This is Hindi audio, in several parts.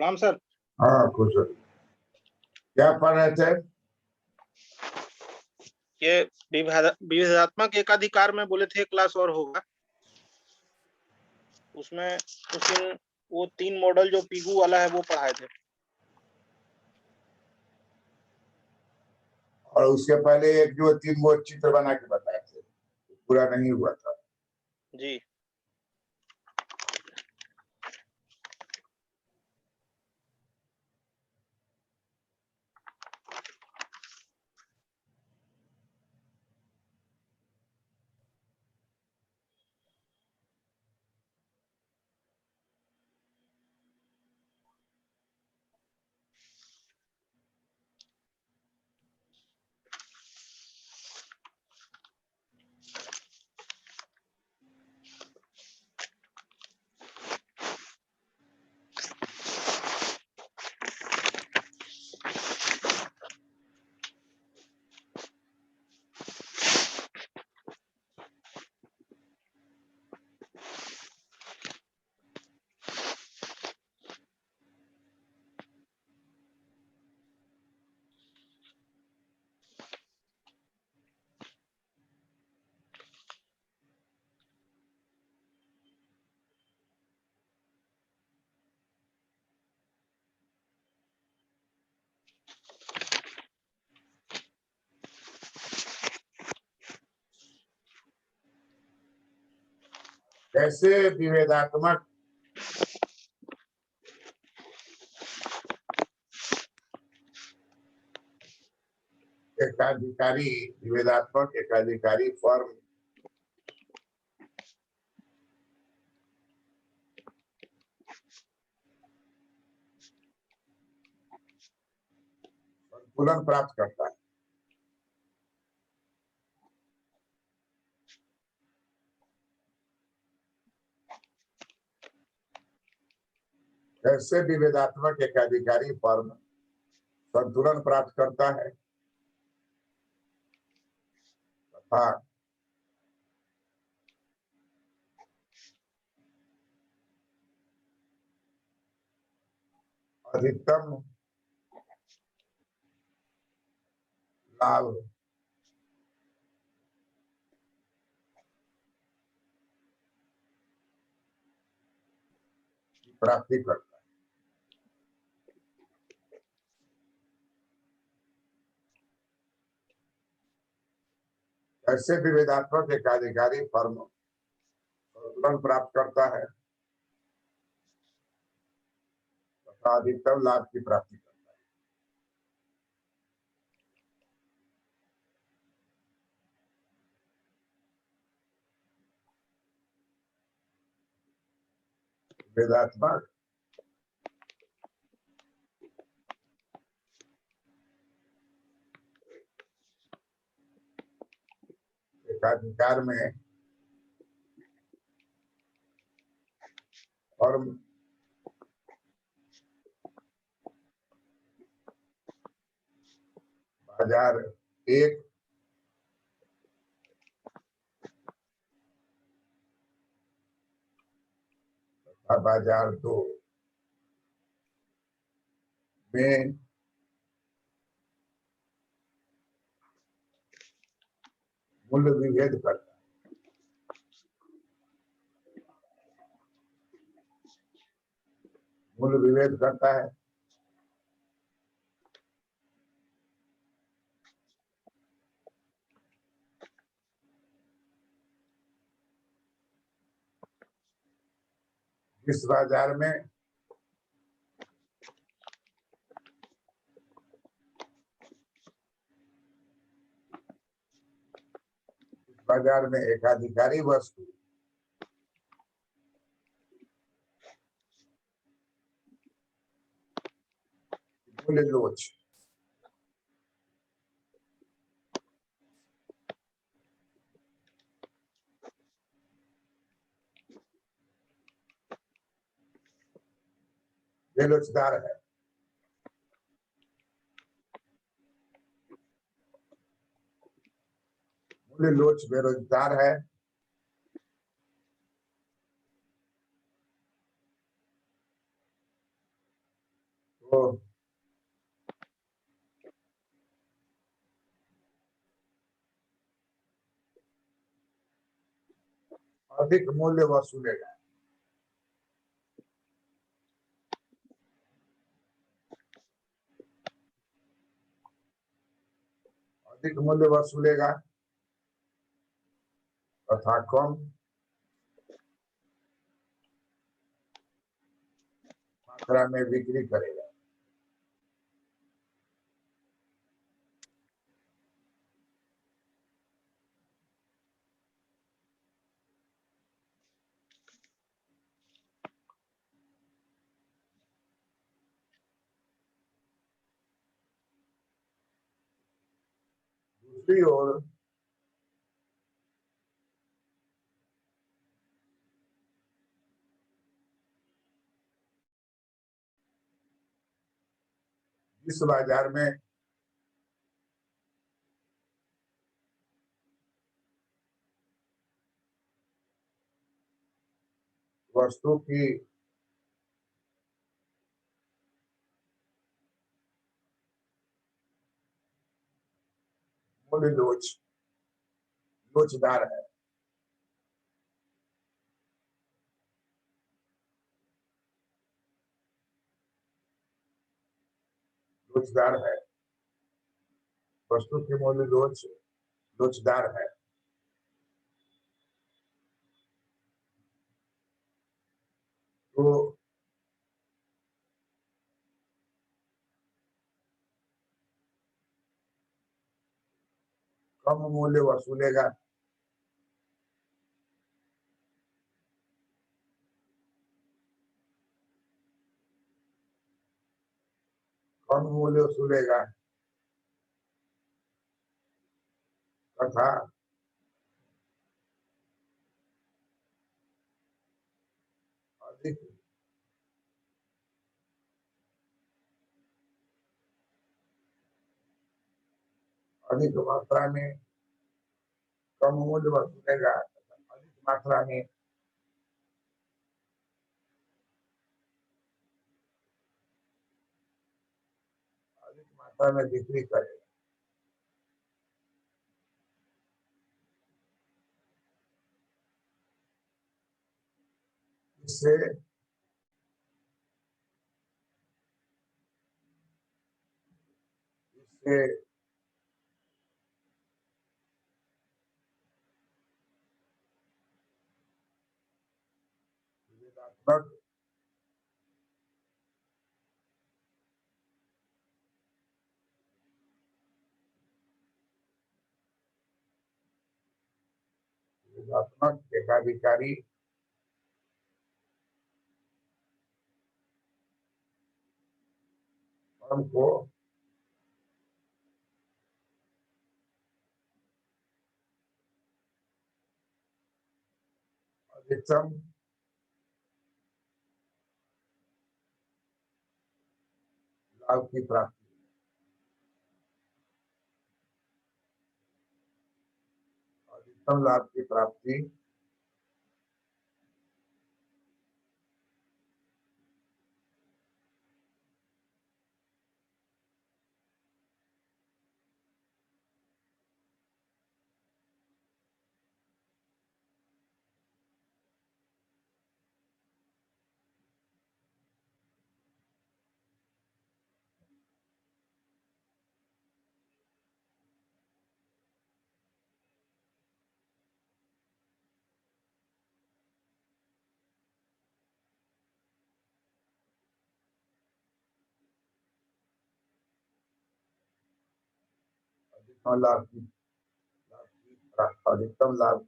प्रणाम सर। हाँ खुश हो। क्या पढ़ रहे थे? ये विभेदात्मक एकाधिकार में बोले थे क्लास और होगा उसमें उस दिन वो 3 मॉडल जो पीगू वाला है वो पढ़ाए थे। और उसके पहले एक जो 3 वो चित्र बना के बताए थे, पूरा नहीं हुआ था। जी कैसे विभेदात्मक एकाधिकारी विभेदात्मक एकाधिकारी फॉर्म संतुलन प्राप्त करता है। कैसे विभेदात्मक एकाधिकारी फॉर्म संतुलन प्राप्त करता है तथा अधिकतम लाभ की प्राप्ति करता है। कैसे विभेदात्मक एकाधिकारी फॉर्म संतुलन प्राप्त करता है तथा अधिकतम लाभ की प्राप्ति करता है। विभेदात्मक एकाधिकार में फॉर्म बाजार 1 तथा बाजार 2 में मूल्य विभेद करता है। मूल्य विभेद करता है इस बाजार में एकाधिकारी वस्तु मूल्य लोच बेरोजगार है। मूल्य लोच बेरोजगार है। अधिक मूल्य वसूलेगा। अधिक मूल्य वसूलेगा तथा कम मात्रा में बिक्री करेगा। दूसरी ओर जिस बाजार में वस्तु की मूल्य लोचदार है, वस्तु की मूल्य लोचदार है तो कम मूल्य वसूलेगा। कम मूल्य वसूलेगा तथा अधिक मात्रा में कम मूल्य वसूलेगा, अधिक मात्रा में बिक्री करेगा। इससे विवेकात्मक एकाधिकारी फर्म को अधिकतम लाभ की प्राप्ति अधिकतम लाभ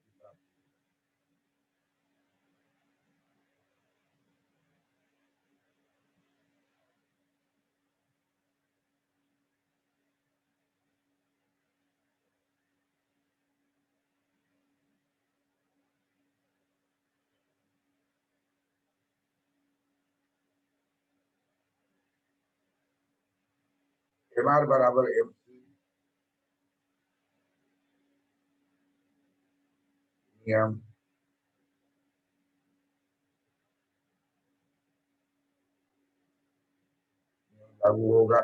MR बराबर MC नियम लागू होगा।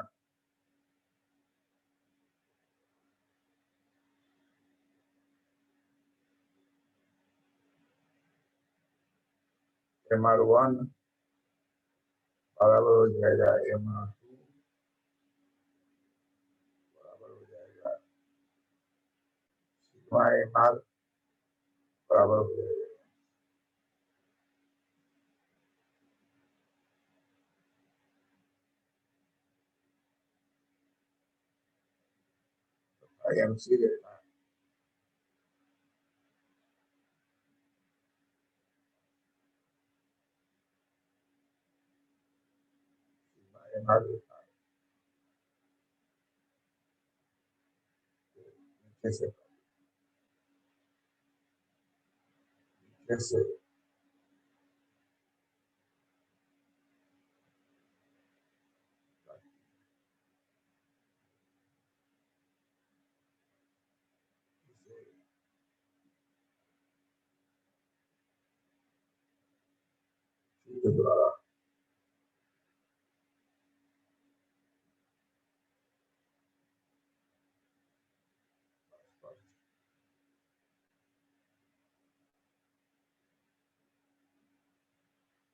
MR1 बराबर हो जाएगा MR2 बराबर हो जाएगा सिग्मा MR बराबर हो जाएगा IMC लेना सिग्मा MR लेना नीचे से द्वारा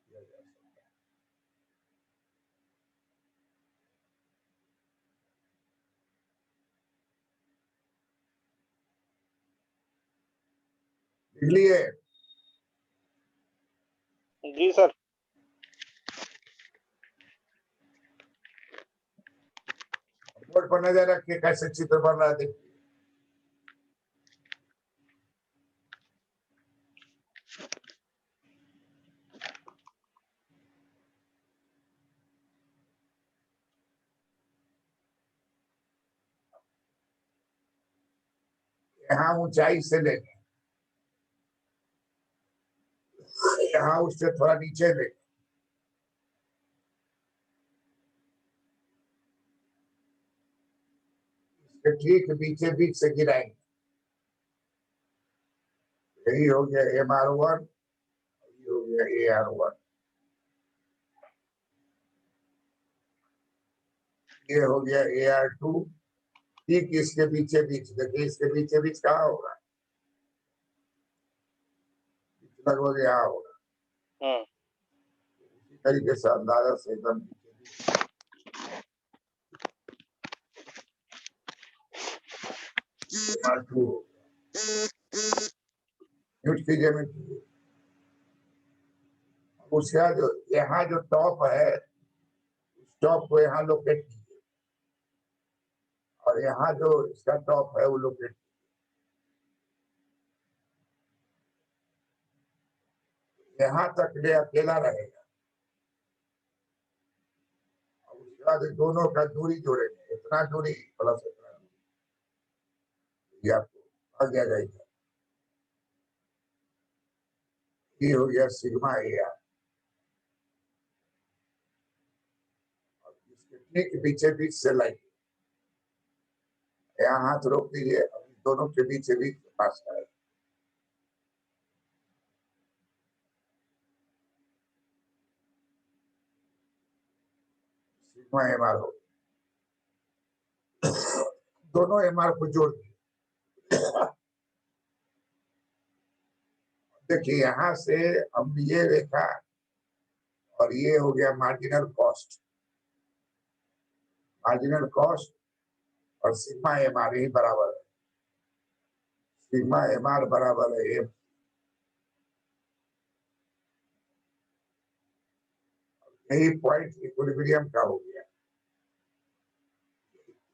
किया जा सकता है। लिख लिए जी सर। बोर्ड पर नजर रखिए कैसे चित्र बन रहा है देखिए यहाँ ऊंचाई से लेंगे यहाँ उससे थोड़ा नीचे लेंगे इसके ठीक बीचे बीच से गिराएंगे यही हो गया MR1 ये हो गया AR1 ये हो गया AR2 ठीक इसके बीचे बीच देखिए इसके बीचे बीच कहाँ होगा लगभग यहाँ होगा इसी तरीके से अंदाजा से एकदम MR2 हो गया म्यूट कीजिए म्यूट कीजिए उसका जो यहाँ जो टॉप है उस टॉप को यहाँ लोकेट कीजिए और यहाँ जो इसका टॉप है वो लोकेट यहाँ तक ये अकेला रहेगा और उसके बाद दोनों का दूरी जोड़ेंगे इतना दूरी प्लस इतना दूरी ये आपको आ जाएगा ये हो गया सिग्मा AR इसके ठीक पीछे बीच से लाइन यहाँ हाथ रोक दीजिए दोनों के बीच पास करें सिग्मा MR हो दोनों MR को जोड़ दिए देखिए यहाँ से हम ये रेखा और ये हो गया मार्जिनल कॉस्ट और सिग्मा MR ही बराबर है सिग्मा MR बराबर है M यही पॉइंट इक्विलिब्रियम का हो गया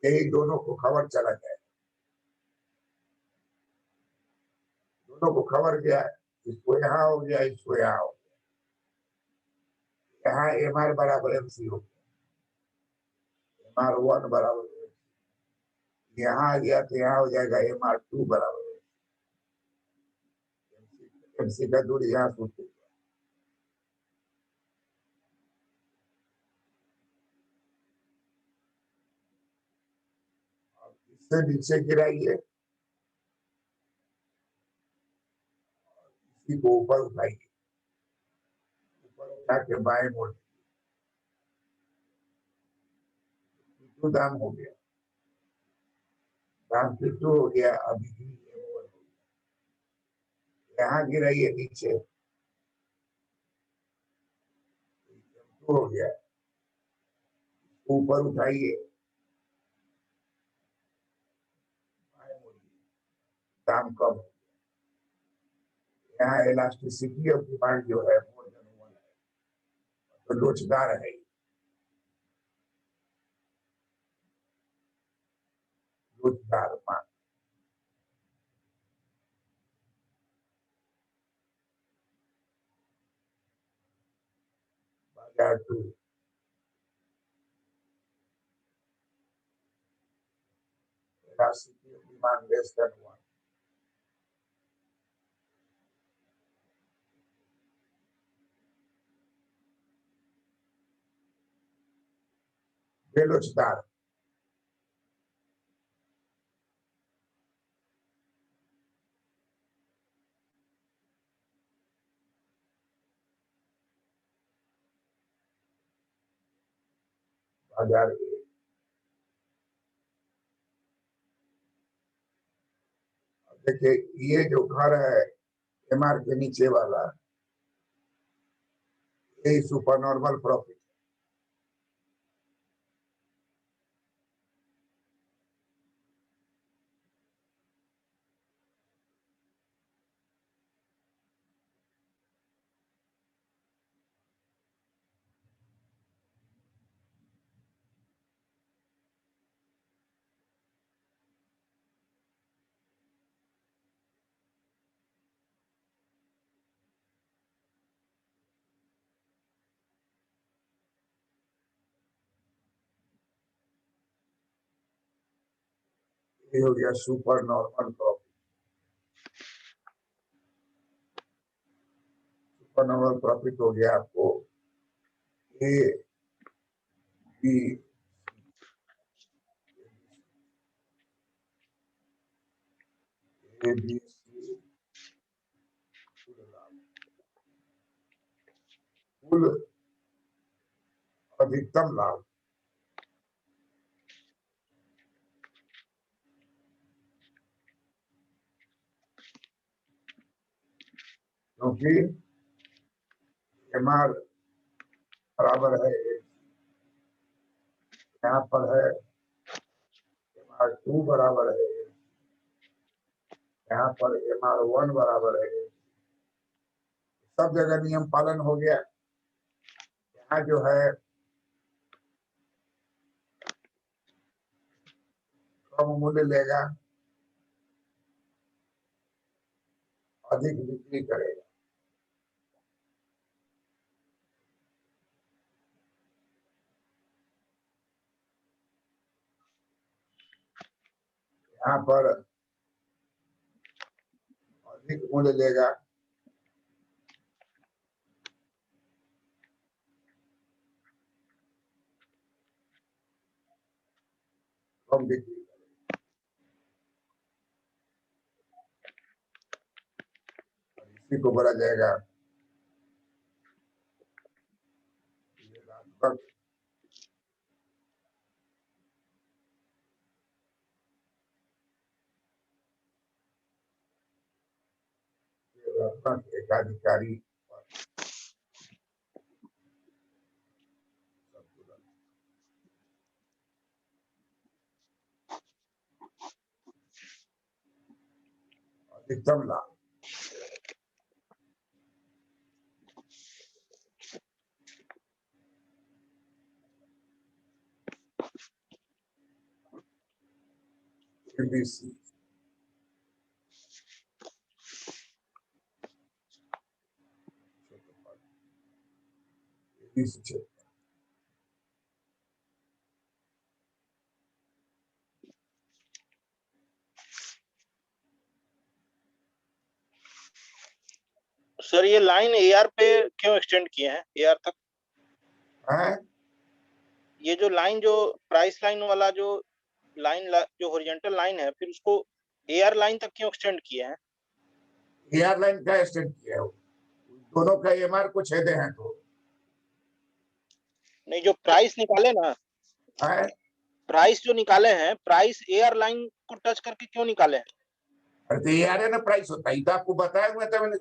यही दोनों को खबर चला जाए दोनों को खबर गया इसको यहाँ हो गया इसको यहाँ हो गया यहाँ MR बराबर MC हो गया MR1 बराबर यहाँ आ गया तो यहाँ हो जाएगा MR2 बराबर MC का दूरी यहाँ सूत्र इससे नीचे गिराइए इसी को ऊपर उठाइए ऊपर उठा के बाएं मोड़ दाम हो गया दाम P2 हो गया अभी यहाँ गिराइए नीचे हो गया, ऊपर उठाइए, दाम कम। यहाँ इलास्टिसिटी ऑफ डिमांड जो है मोर देन 1 है, तो लोचदार है, लोचदार मांग। बाजार 2 elasticity of demand less than 1, बेलोचदार। बाजार 1 देखिए, ये जो घर है एमआर के नीचे वाला, ये सुपर नॉर्मल प्रॉफिट, ये हो गया super normal profit. Super normal profit हो गया आपको ए बी सी कुल अधिकतम लाभ, क्योंकि एमआर बराबर है, यहाँ पर है एमआर 2 बराबर है, यहाँ पर एमआर 1 बराबर है। सब जगह नियम पालन हो गया। यहाँ जो है कम मूल्य लेगा, अधिक बिक्री करेगा। यहाँ पर अधिक मूल्य लेगा, कम बिक्री करेगा। इसी को बोला जाएगा एकाधिकारी अधिकतम लाभ। एबीसी क्षेत्र, सर ये लाइन एआर पे क्यों एक्सटेंड किए हैं, एआर तक? है ये जो लाइन, जो प्राइस लाइन वाला जो लाइन जो हॉरिजॉन्टल लाइन है, फिर उसको एआर लाइन तक क्यों एक्सटेंड किए हैं? एआर लाइन का एक्सटेंड किया है, दोनों का एमआर को छेदे हैं तो। नहीं, जो प्राइस निकाले ना, है प्राइस जो निकाले हैं, प्राइस एआर लाइन को टच करके क्यों निकाले हैं? अरे तो एआर है ना, प्राइस होता है, तो आपको बताया हुआ था मैंने।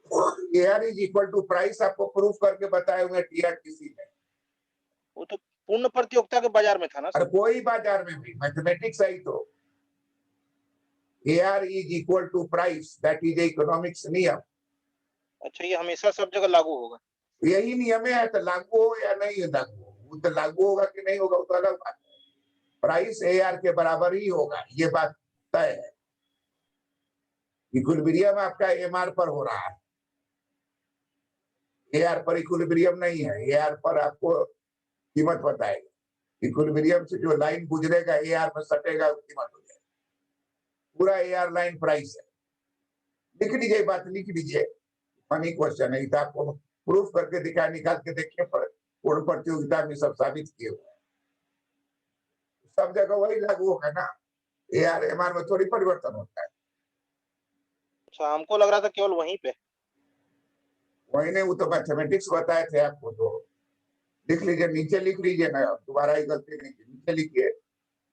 AR is equal to price आपको प्रूफ करके बताए हुए TRTC में। वो तो पूर्ण प्रतियोगिता के बाजार में था ना और सर। कोई बाजार में भी मैथमेटिक्स आई तो AR is equal to price, that is economics नियम। अच्छा, ये हमेशा सब जगह लागू होगा। यही नियम है, तो लागू हो या नहीं लागू हो, वो तो लागू होगा कि नहीं होगा वो तो अलग बात है। प्राइस AR के बराबर ही होगा, ये बात तय है। इक्विलिब्रियम आपका MR पर हो रहा है, AR पर इक्विलिब्रियम नहीं है। AR पर आपको कीमत बताएगा, इक्विलिब्रियम से जो लाइन गुजरेगा AR में सटेगा, कीमत हो जाएगी। पूरा AR लाइन प्राइस है। लिख लीजिए, बात लिख लीजिए, फनी क्वेश्चन है, तो आपको प्रूफ करके दिखा, निकाल के देखिए, पूर्ण प्रतियोगिता में सब साबित किए हुए हैं। सब जगह वही लागू होगा ना, AR MR में थोड़ी परिवर्तन होता है। अच्छा, हमको लग रहा था केवल वहीं पे। वही नहीं, वो तो मैथमेटिक्स बताए थे आपको, तो लिख लीजिए, नीचे लिख लीजिए ना, दोबारा ही गलती नहीं की, नीचे लिखिए।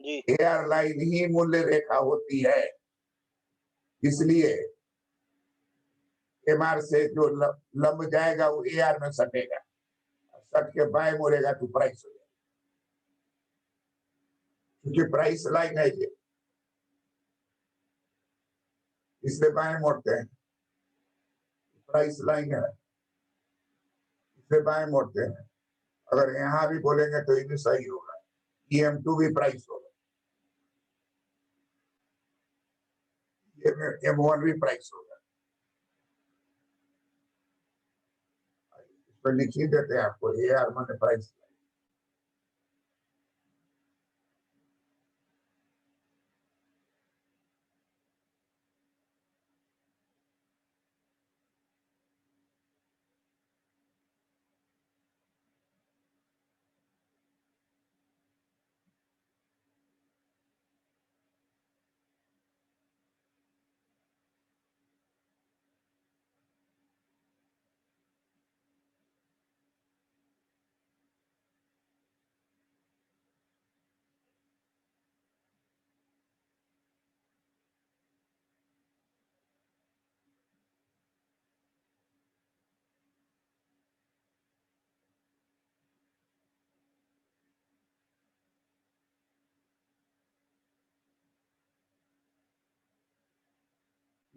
जी। AR लाइन ही मूल्य रेखा होती है, इसलिए MR से जो लंब जाएगा वो AR में सटेगा, सट के बाएं मुड़ेगा तो प्राइस हो जाएगा, क्योंकि प्राइस लाइन है ये, इसलिए बाएं मोड़ते हैं। प्राइस लाइन है, इसलिए बाएं मोड़ते हैं। अगर यहाँ भी बोलेंगे तो ये भी सही होगा, EM2 भी प्राइस होगा, M1 भी प्राइस होगा। इस पर लिख ही देते हैं आपको, AR माने प्राइस।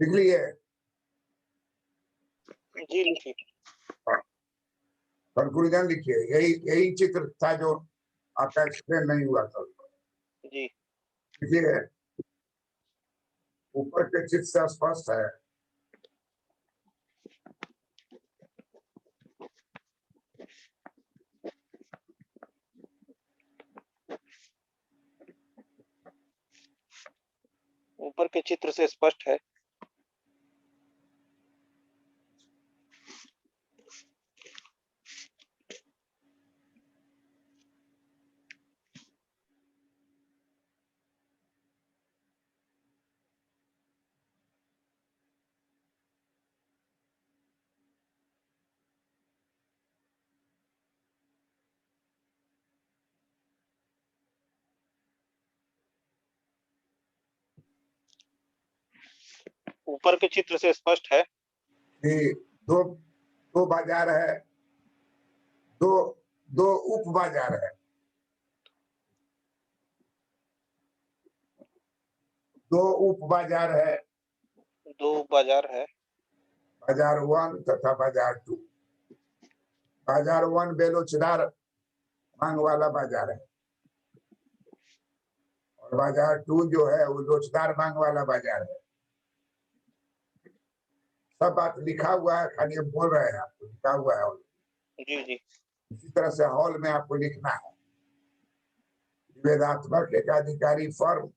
लिख लिए? जी लिखिए। कंक्लूजन लिखिए, यही चित्र था जो आपका एक्सप्लेन नहीं हुआ था। जी। देखिए, ऊपर के चित्र से स्पष्ट है ऊपर के चित्र से स्पष्ट है। ऊपर के चित्र से स्पष्ट है कि दो दो बाजार है, दो दो उप बाजार है, दो उप बाजार है, दो बाजार है। बाजार 1 तथा बाजार 2। बाजार 1 बेलोचदार मांग वाला बाजार है, और बाजार 2 जो है वो लोचदार मांग वाला बाजार है। सब बात लिखा हुआ है, खाली हम बोल रहे हैं, आपको लिखा हुआ है। जी जी। इसी तरह से हॉल में आपको लिखना है, निवेदात्मक एकाधिकारी फर्म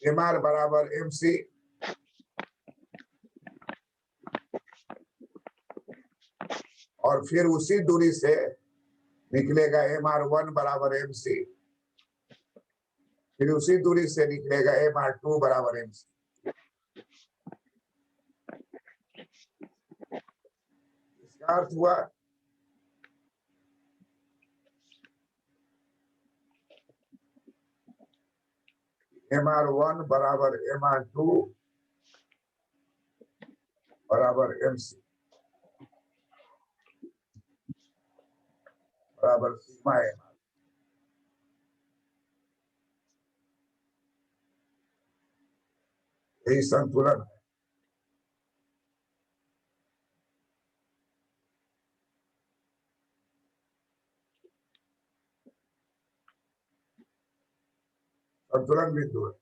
MR बराबर MC, और फिर उसी दूरी से निकलेगा MR1 बराबर MC, फिर उसी दूरी से निकलेगा MR2 बराबर MC। इसका अर्थ हुआ MR1 बराबर MR2 बराबर MC बराबर सिग्मा MR। यही संतुलन है। संतुलन बिंदु है।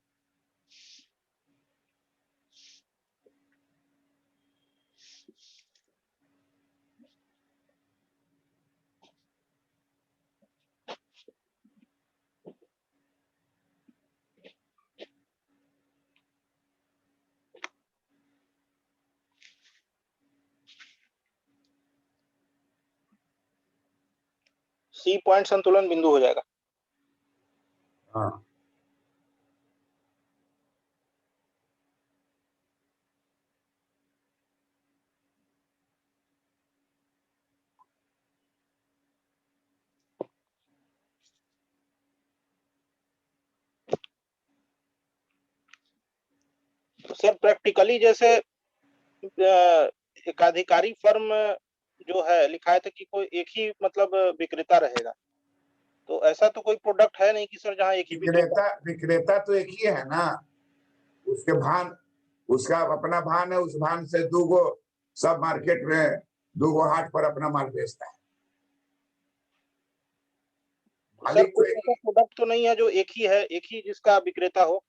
सी पॉइंट संतुलन बिंदु हो जाएगा। हाँ, सर प्रैक्टिकली जैसे एकाधिकारी फर्म जो है लिखा है था कि कोई एक ही मतलब विक्रेता रहेगा, तो ऐसा तो कोई प्रोडक्ट है नहीं कि सर जहाँ एक ही विक्रेता तो एक ही है ना। उसके भान, उसका अपना भान है, उस भान से दूगो सब मार्केट में दूगो हाट पर अपना माल बेचता है। सर कोई ऐसा प्रोडक्ट तो नहीं है जो एक ही है, एक ही जिसका विक्रेता हो?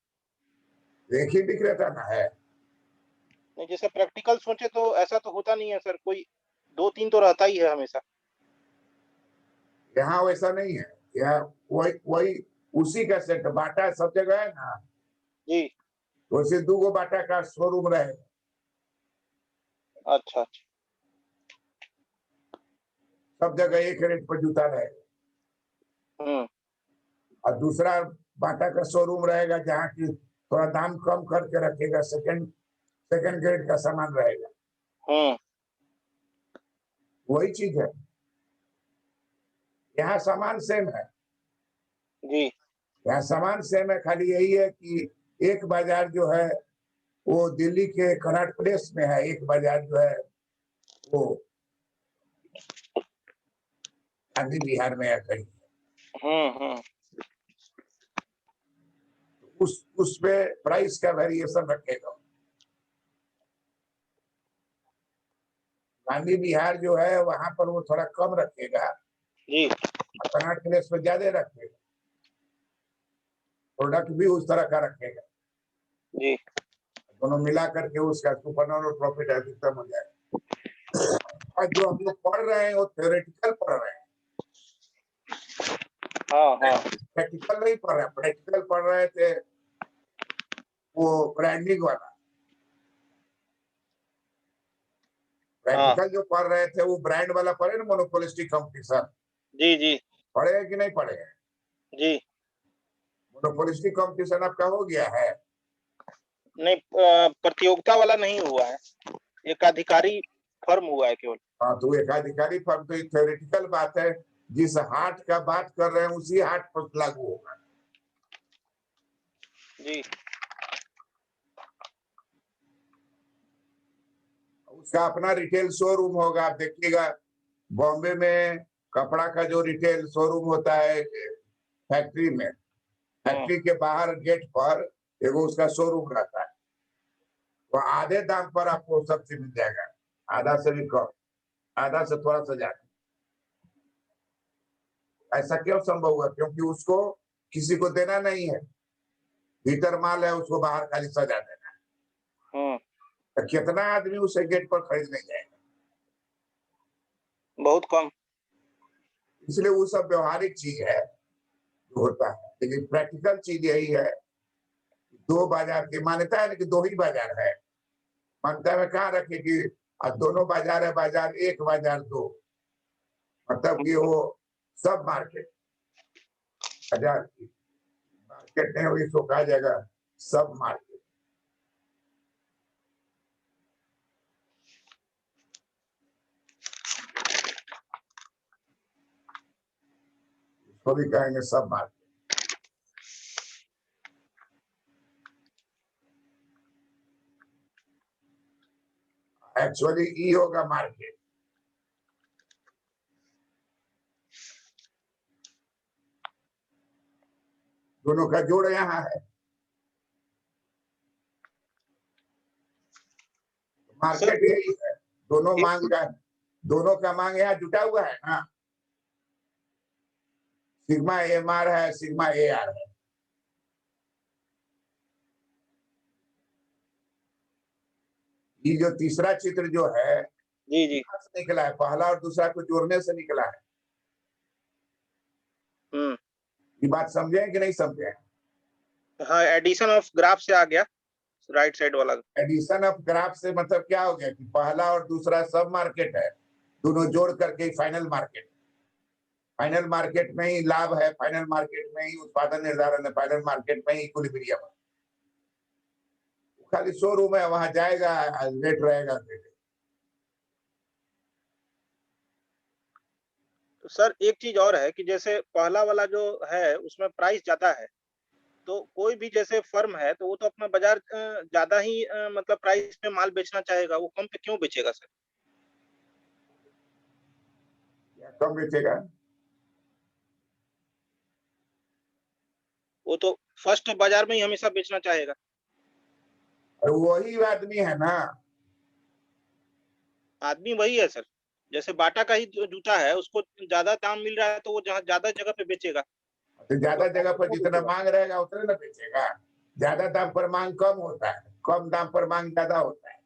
एक ही विक्रेता ना है। नहीं, जैसे प्रैक्टिकल सोचे तो ऐसा तो होता नहीं है सर, कोई 2-3 तो रहता ही है हमेशा। यहाँ वैसा नहीं है। यहाँ वही उसी का सेट बाटा सब जगह है ना। जी। वैसे दूगो बाटा का शोरूम रहेगा। अच्छा अच्छा। सब जगह एक रेट पर जूता रहेगा। और दूसरा बाटा का शोरूम रहेगा जहाँ की थोड़ा दाम कम करके रखेगा, सेकंड ग्रेड का सामान रहेगा। वही चीज है। यहाँ सामान सेम है जी। यहाँ सामान सेम है, खाली यही है कि एक बाजार जो है वो दिल्ली के कनॉट प्लेस में है, एक बाजार जो है वो गांधी बिहार में है कहीं। उस पे प्राइस का वेरिएशन रखेगा। गांधी बिहार जो है वहां पर वो थोड़ा कम रखेगा जी। कनॉट प्लेस पे ज्यादा रखेगा। प्रोडक्ट भी उस तरह का रखेगा जी। दोनों मिला करके उसका सुपरनॉर्मल प्रॉफिट अधिकतम हो जाएगा। और जो हम लोग पढ़ रहे हैं वो थ्योरेटिकल पढ़ रहे हैं। प्रैक्टिकल नहीं पढ़ रहे। प्रैक्टिकल पढ़ रहे थे वो ब्रांडिंग वाला। प्रैक्टिकल जो पढ़ रहे थे वो ब्रांड वाला पढ़े ना, मोनोपोलिस्टिक कंपटीशन। जी जी। पढ़े हैं कि नहीं पढ़े हैं? जी। मोनोपोलिस्टिक कंपटीशन आपका हो गया है? नहीं, प्रतियोगिता वाला नहीं हुआ है, एकाधिकारी फर्म हुआ है केवल। हाँ, तो एकाधिकारी फर्म तो थ्योरेटिकल बात है। जिस हाट का बात कर रहे हैं उसी हाट पर लागू होगा। जी। उसका अपना रिटेल शोरूम होगा। आप देखिएगा बॉम्बे में कपड़ा का जो रिटेल शोरूम होता है फैक्ट्री में, फैक्ट्री के बाहर गेट पर एगो उसका शोरूम रहता है। तो आधे दाम पर आपको सब चीज मिल जाएगा, आधा से भी कम, आधा से थोड़ा सा ज्यादा। ऐसा क्यों संभव हुआ? क्योंकि उसको किसी को देना नहीं है, भीतर माल है, उसको बाहर खाली सजा देना है। तो कितना आदमी उसे गेट पर खरीदने जाएगा? बहुत कम। इसलिए वो सब व्यवहारिक चीज है जो होता है। लेकिन प्रैक्टिकल चीज यही है, दो बाजार की मान्यता है कि दो ही बाजार है। मान्यता में कहाँ रखे कि दोनों बाजार है, बाजार एक बाजार दो, मतलब कि वो सब मार्केट बाजार की मार्केट नहीं हुई तो कहा जाएगा सब मार्केट। इसको भी कहेंगे सब मार्केट। एक्चुअली ई होगा मार्केट, दोनों का जोड़ यहाँ है, मार्केट यही है, दोनों मांग का, दोनों का मांग यहाँ जुटा हुआ है ना, सिग्मा एम आर है, सिग्मा ए आर है। ये जो तीसरा चित्र जो है जी जी। निकला है, पहला और दूसरा को जोड़ने से निकला है। ये बात समझे कि नहीं समझे? हाँ, एडिशन ऑफ ग्राफ से आ गया, राइट साइड वाला। एडिशन ऑफ ग्राफ से मतलब क्या हो गया कि पहला और दूसरा सब मार्केट है, दोनों जोड़ करके फाइनल मार्केट, फाइनल मार्केट में ही लाभ है, फाइनल मार्केट में ही उत्पादन निर्धारण है, फाइनल मार्केट में ही इक्विलिब्रियम है। खाली शोरूम है, वहां जाएगा, रेट रहेगा। तो सर एक चीज और है कि जैसे पहला वाला जो है उसमें प्राइस ज्यादा है, तो कोई भी जैसे फर्म है तो वो तो अपना बाजार ज्यादा ही मतलब प्राइस पे माल बेचना चाहेगा, वो कम पे क्यों बेचेगा सर? कम बेचेगा? वो तो फर्स्ट बाजार में ही हमेशा बेचना चाहेगा। और वही आदमी है ना, आदमी वही है सर, जैसे बाटा का ही जूता है, उसको ज्यादा दाम मिल रहा है तो वो जहाँ ज्यादा जगह पे बेचेगा। तो ज्यादा तो जगह पर क्यों जितना बेचेगा? मांग रहेगा उतने ना बेचेगा। ज्यादा दाम पर मांग कम होता है, कम दाम पर मांग ज्यादा होता है।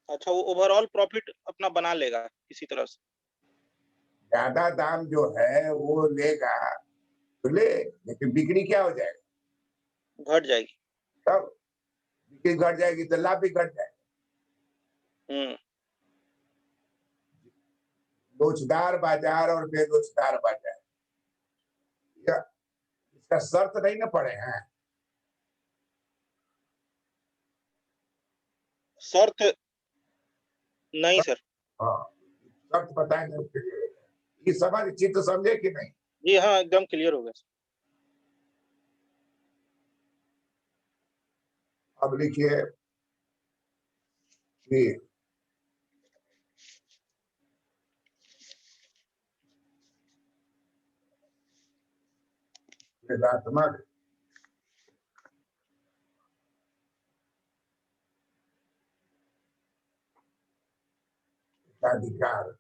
अच्छा, वो ओवरऑल प्रॉफिट अपना बना लेगा किसी तरह से। ज्यादा दाम जो है वो लेगा तो ले, लेकिन बिक्री क्या हो जाएगा? घट जाएगी। तब बिक्री घट जाएगी तो लाभ भी घट जाएगा। हम्म। लोचदार बाजार और बेलोचदार बाजार, इसका शर्त नहीं ना पड़े हैं। शर्त नहीं सर। हाँ, शर्त बताएंगे उसके लिए। ये समझ चित्र समझे कि नहीं? जी हाँ, एकदम क्लियर हो गया सर। अब लिखिए कि वेदात्मक अधिकार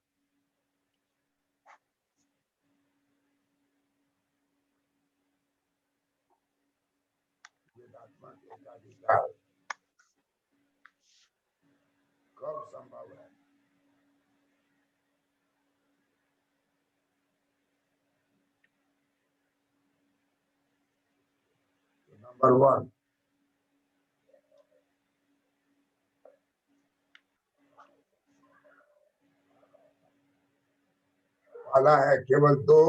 एकाधिकार कब संभव है? नंबर 1, पहला है केवल दो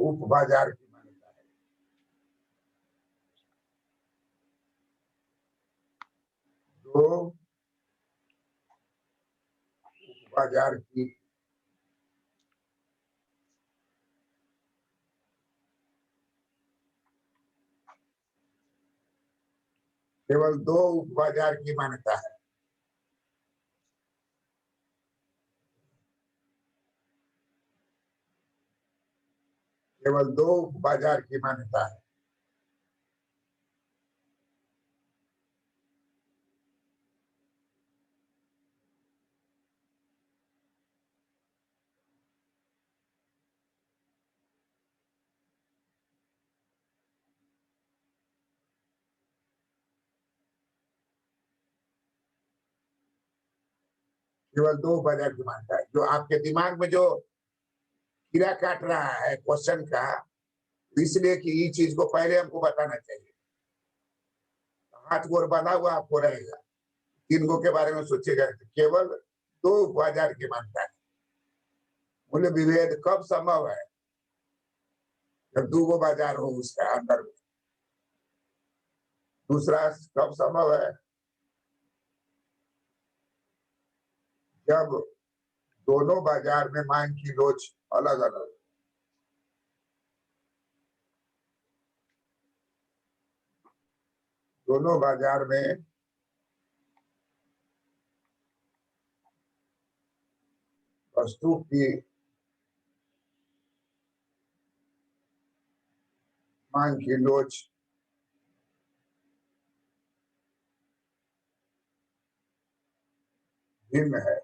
उप बाजार की मान्यता है। दो उप बाजार की केवल दो उप बाजार की मान्यता है। केवल दो उप बाजार की मान्यता है। केवल दो बाजार की मान्यता है। जो आपके दिमाग में जो कीड़ा काट रहा है क्वेश्चन का, इसलिए कि ये चीज को पहले हमको बताना चाहिए। हाथ गोर बना हुआ आपको रहेगा, तीन गो के बारे में सोचेगा। केवल दो बाजार की मान्यता है। मूल्य विभेद कब संभव है? जब दो गो बाजार हो उसका अंदर में। दूसरा कब संभव है? जब दोनों बाजार में मांग की लोच अलग अलग। दोनों बाजार में वस्तु की मांग की लोच भिन्न है।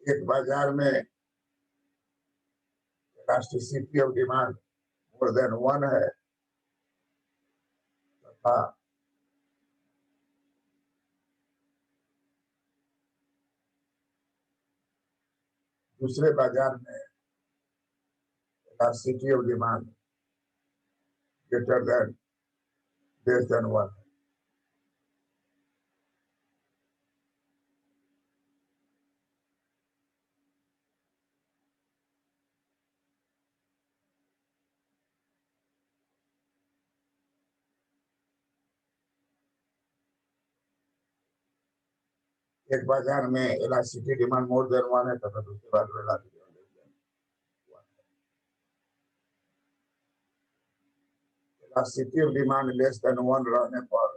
एक बाजार में elasticity of demand more than 1 है तथा दूसरे बाजार में elasticity of demand greater than less than 1 है। एक बाजार में इलास्टिसिटी डिमांड मोर देन 1 है तथा दूसरे बाजार में इलास्टिसिटी लेस देन 1 है। Elasticity of demand less than 1 रहने पर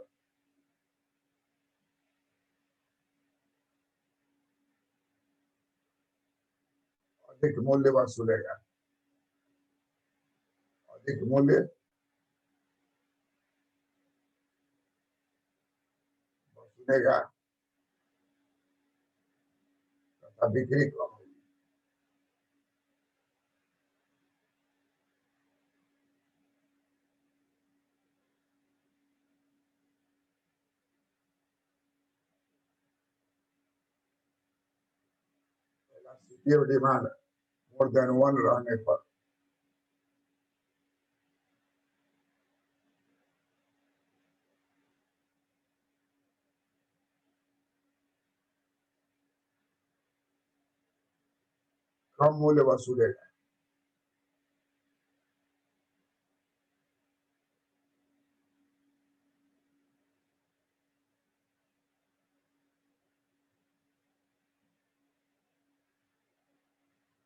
अधिक मूल्य वसूलेगा। अधिक मूल्य वसूलेगा तथा बिक्री कम होगी। Elasticity of demand more than 1 रहने पर कम मूल्य वसूलेगा।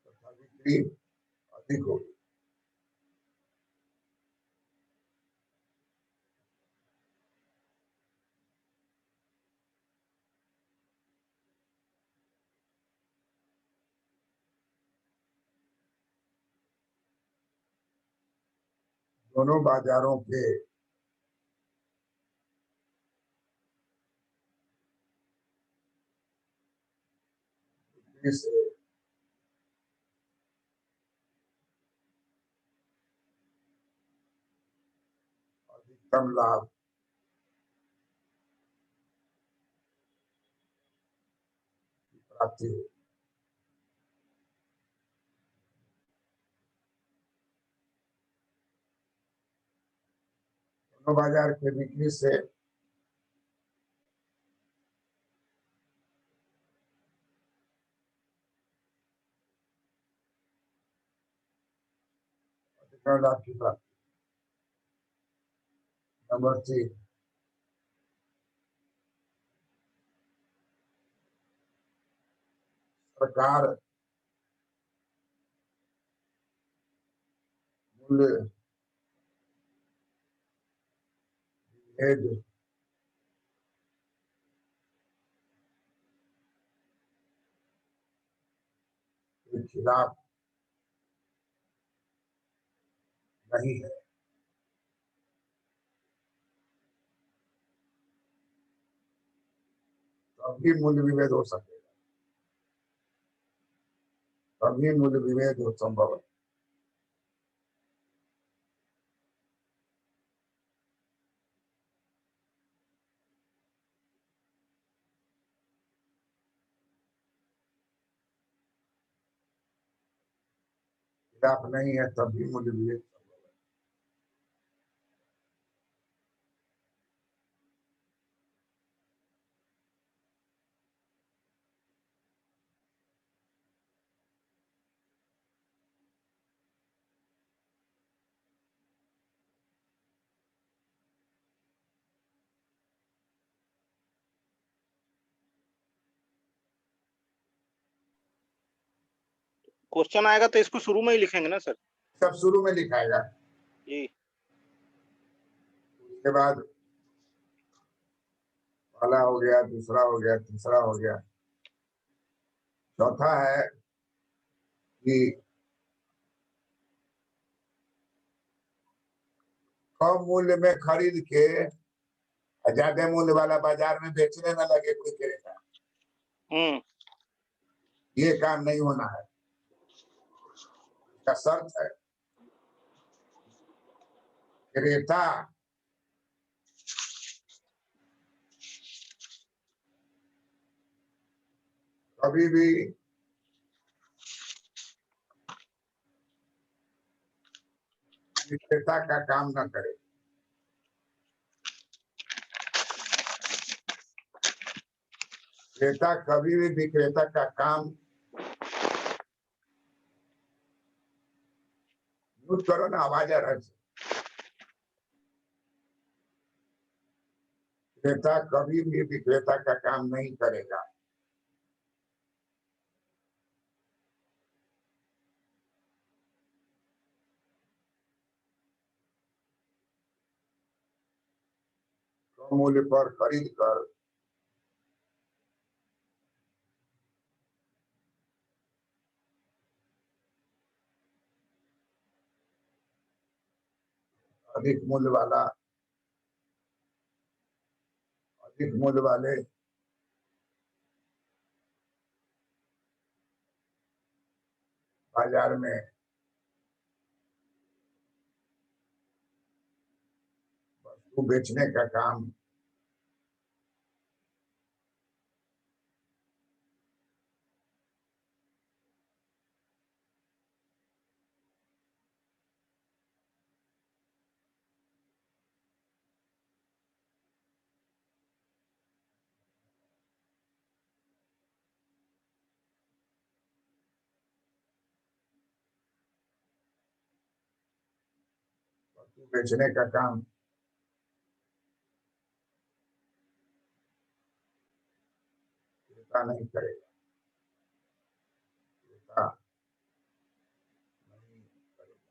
तथा बिक्री अधिक होगी। दोनों बाजारों के बिक्री से अधिकतम लाभ की प्राप्ति होगी। दोनों बाजार के बिक्री से अधिकतम लाभ की प्राप्ति। नंबर 3, सरकार मूल्य विभेद के खिलाफ नहीं है। तभी मूल्य विभेद हो सकेगा, तभी मूल्य विभेद हो संभव है। खिलाफ नहीं है तभी मूल्य विभेद संभव है। क्वेश्चन आएगा तो इसको शुरू में ही लिखेंगे ना सर? सब शुरू में लिखाएगा, जी। उसके बाद पहला हो गया, दूसरा हो गया, तीसरा हो गया, चौथा है कि कम मूल्य में खरीद के ज्यादा मूल्य वाला बाजार में बेचने में लगे कोई क्रेता, हुँ। ये काम नहीं होना है। इसका शर्त है क्रेता कभी भी विक्रेता का काम न करे। क्रेता कभी भी विक्रेता का काम म्यूट करो ना, आवाज आ रहा है। क्रेता कभी भी विक्रेता का काम नहीं करेगा। कम मूल्य पर खरीद कर अधिक मूल्य वाले बाजार में वस्तु बेचने का काम वस्तु बेचने का काम क्रेता नहीं करेगा। क्रेता नहीं करेगा।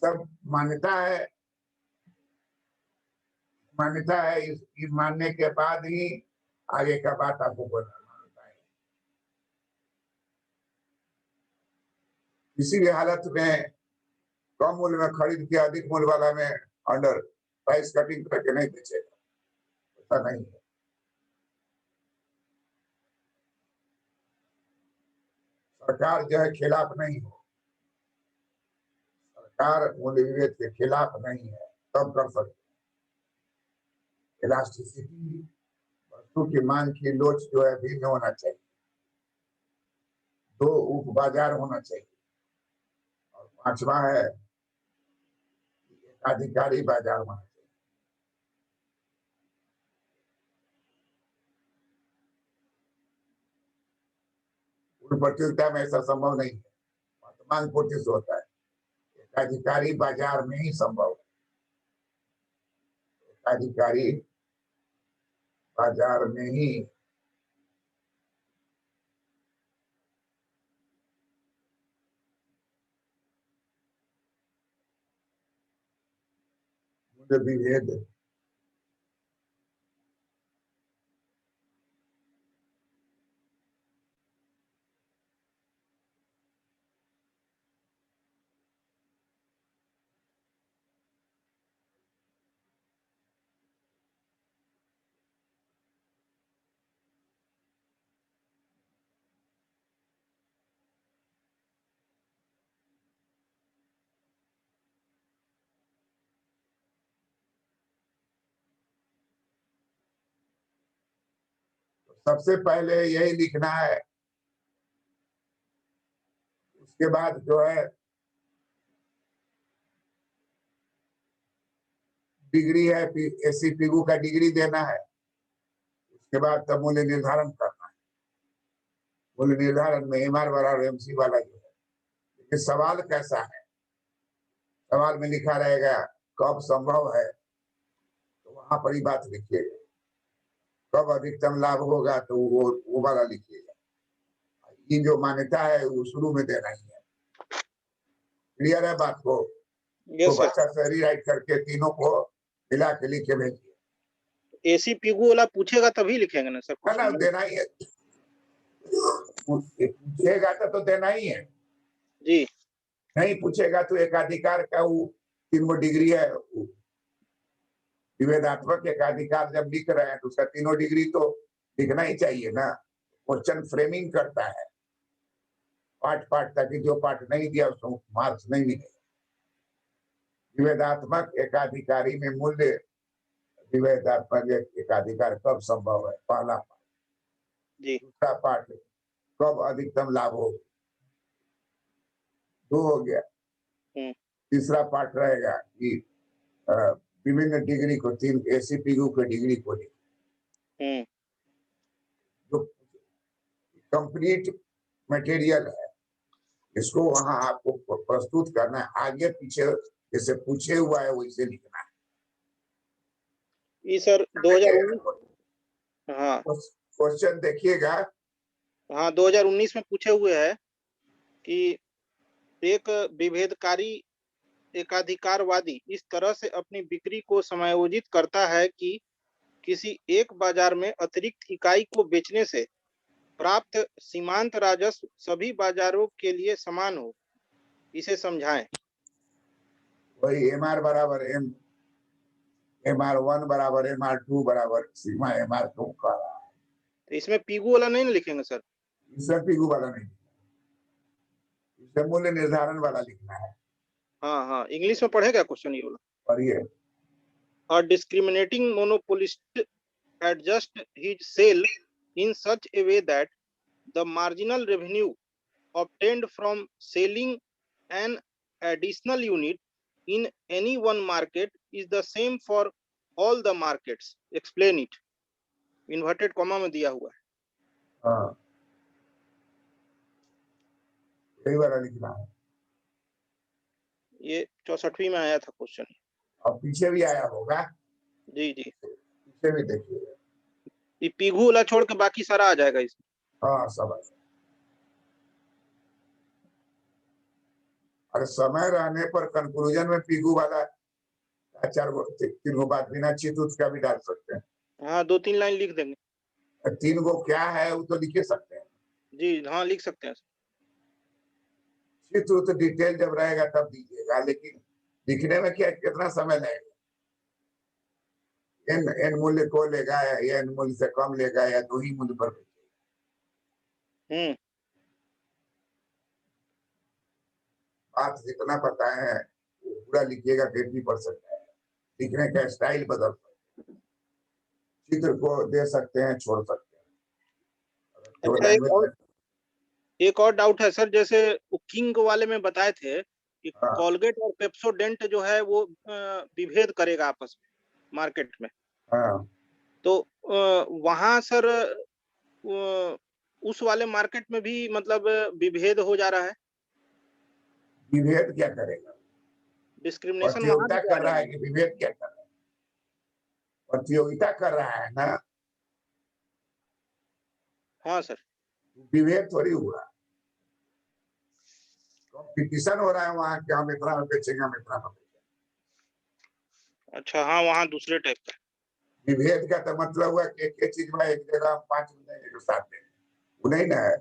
सब मान्यता है। इस मानने के बाद ही आगे का बात आपको मान्यता है। किसी भी हालत में कम मूल्य में खरीद के अधिक मूल्य वाला में अंडर प्राइस कटिंग करके नहीं बेचेगा, ऐसा नहीं है। सरकार जो है खिलाफ नहीं हो, सरकार मूल्य विभेद के खिलाफ नहीं है, तब कर सकते। इलास्टिसिटी, वस्तु की मांग की लोच जो है भिन्न होना चाहिए, दो उप बाजार होना चाहिए, और पांचवा है एकाधिकारी बाजार होना चाहिए। पूर्ण प्रतियोगिता में ऐसा संभव नहीं है, मांग पूर्ति से होता है। एकाधिकारी बाजार में ही संभव है। एकाधिकारी बाजार में ही मूल्य विभेद सबसे पहले यही लिखना है। उसके बाद जो है डिग्री है, एससी पीगू का डिग्री देना है। उसके बाद तब मूल्य निर्धारण करना है। मूल्य निर्धारण में एमआर वाला और एमसी वाला जो है, लेकिन सवाल कैसा है, सवाल में लिखा रहेगा कब संभव है, तो वहां पर ही बात लिखिएगा। कब अधिकतम लाभ होगा तो वो वाला लिखिएगा। की जो मान्यता है वो शुरू में देना ही है। क्लियर है बात को? तो यस सर। अच्छा से रीराइट करके तीनों को मिला के लिख के भेजिए। एसी पीगू वाला पूछेगा तभी लिखेंगे ना सर है ना, क्वेश्चन में? देना ही है। पूछेगा तो देना ही है। जी। नहीं पूछेगा तो एकाधिकार का वो 3 गो डिग्री है, विभेदात्मक एकाधिकार जब लिख रहे हैं तो उसका तीनों डिग्री तो लिखना ही चाहिए ना। क्वेश्चन फ्रेमिंग करता है पार्ट पार्ट, ताकि जो पार्ट नहीं दिया उसको मार्क्स नहीं मिले। विभेदात्मक एकाधिकारी में मूल्य विभेदात्मक एकाधिकार कब संभव है, पहला पार्ट। जी। दूसरा पार्ट कब अधिकतम लाभ हो, 2 हो गया। तीसरा पार्ट रहेगा कि विभिन्न डिग्री को 3 एसीपीयू के डिग्री को जो कंप्लीट मटेरियल है इसको वहां आपको प्रस्तुत करना है, आगे पीछे जैसे पूछे हुआ है वैसे लिखना है। ये सर 2019। हाँ क्वेश्चन देखिएगा। हाँ 2019 में पूछे हुए है कि एक विभेदकारी एकाधिकारवादी इस तरह से अपनी बिक्री को समायोजित करता है कि किसी एक बाजार में अतिरिक्त इकाई को बेचने से प्राप्त सीमांत राजस्व सभी बाजारों के लिए समान हो, इसे समझाएं। वही MR बराबर MR1 बराबर MR2 बराबर सिग्मा MR2 का। तो इसमें पीगू वाला नहीं ना लिखेंगे सर? इसमें पीगू वाला नहीं, इसमें मूल्य निर्धारण वाला लिखना है। हाँ हाँ, इंग्लिश में पढ़ेगा क्वेश्चन ये वाला। पढ़िए। A discriminating monopolist adjusts his sale in such a way that the marginal revenue obtained from selling an additional unit in any one market is the same for all the markets. Explain it. Inverted comma में दिया हुआ है। हाँ यही वाला लिखना है। ये 64वीं में आया था क्वेश्चन। अब पीछे भी आया होगा। जी जी, पीछे भी देखिएगा। ये पीगू वाला छोड़ के बाकी सारा आ जाएगा इसमें। हाँ सब। और समय रहने पर कंक्लूजन में पीगू वाला 3 गो बात बिना चित का भी डाल सकते हैं। हाँ 2-3 लाइन लिख देंगे। 3 गो क्या है वो तो लिखे सकते हैं। जी हाँ लिख सकते हैं। चित्र डिटेल जब रहेगा तब दीजिएगा, लेकिन लिखने में क्या कितना समय लगेगा? एन मूल्य को लेगा या एन मूल्य से कम लेगा या 2 ही मूल्य पर बेचेगा। बात जितना पता है पूरा लिखिएगा तो 80% है। लिखने का स्टाइल बदल सकते हैं, चित्र को दे सकते हैं, छोड़ सकते हैं। अच्छा एक और डाउट है सर, जैसे किंग वाले में बताए थे कि कोलगेट और पेप्सोडेंट जो है वो विभेद करेगा आपस में मार्केट में। तो वहां सर उस वाले मार्केट में भी मतलब विभेद हो जा रहा है। विभेद क्या करेगा? डिस्क्रिमिनेशन वहां प्रतियोगिता कर रहा है कि विभेद क्या कर रहा है? प्रतियोगिता कर रहा है ना। हाँ सर। विभेद थोड़ी हुआ, कंपटीशन हो रहा है वहां कि हम इतना में बेचेंगे, हम इतना में बेचेंगे। अच्छा हाँ वहां दूसरे टाइप का। विभेद का तो मतलब हुआ कि एक चीज में एक जगह 5 मिलेंगे एक साथ में, वो नहीं ना है।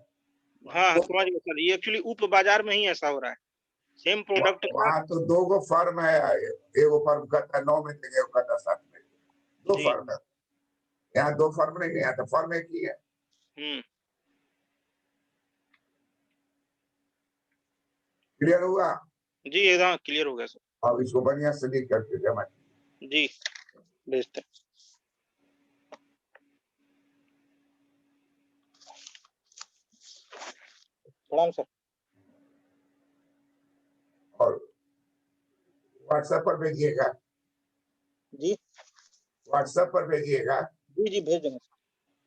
हाँ समझ गए सर, ये एक्चुअली उप बाजार में ही ऐसा हो रहा है। सेम प्रोडक्ट वहां तो 2 गो फर्म है, एगो फर्म कहता है 9 में देंगे, वो कहता 7 में, 2 फर्म है। यहाँ 2 फर्म नहीं, यहाँ तो फर्म एक ही है। क्लियर हुआ? जी एकदम क्लियर हो गया सर। अब इसको बढ़िया से लिख करके जमा जी भेजते हैं। प्रणाम सर। और व्हाट्सएप पर भेजिएगा। जी व्हाट्सएप पर भेजिएगा। जी जी भेज देंगे।